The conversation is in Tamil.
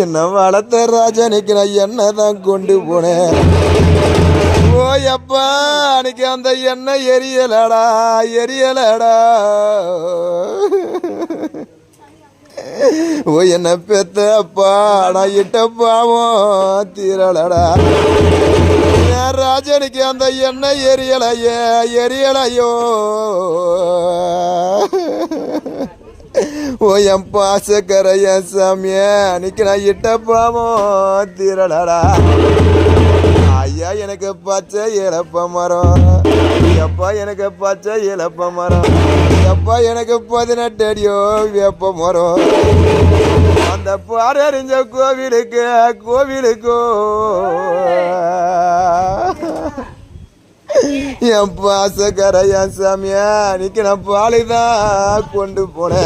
என்ன வளர்த்த ராஜனுக்கு நான் என்னதான் கொண்டு போனேன். ஓயப்பா அன்னைக்கு அந்த எண்ணெய் எரியலடா எரியலடா. ஓ என்ன பெத்தப்பா நான் இட்ட பாவம் தீரலடா. ராஜனுக்கு அந்த எண்ணெய் எரியலையே எரியலையோ. ஓ என் பாசக்கரைய சாமிய அன்னைக்கு நான் இட்ட பாவம் தீரலடா. ஐயா எனக்கு பச்சை இலப்ப மரம், எப்பா எனக்கு பச்சை இலப்ப மரம், எப்பா எனக்கு 18 அடியோ வேப்ப மரம். அந்த பாரறிஞ்ச கோவிலுக்கு கோவிலுக்கோ என் பாசக்கரையா சாமியா அன்னைக்கு நான் பாலிதான் கொண்டு போனேன்.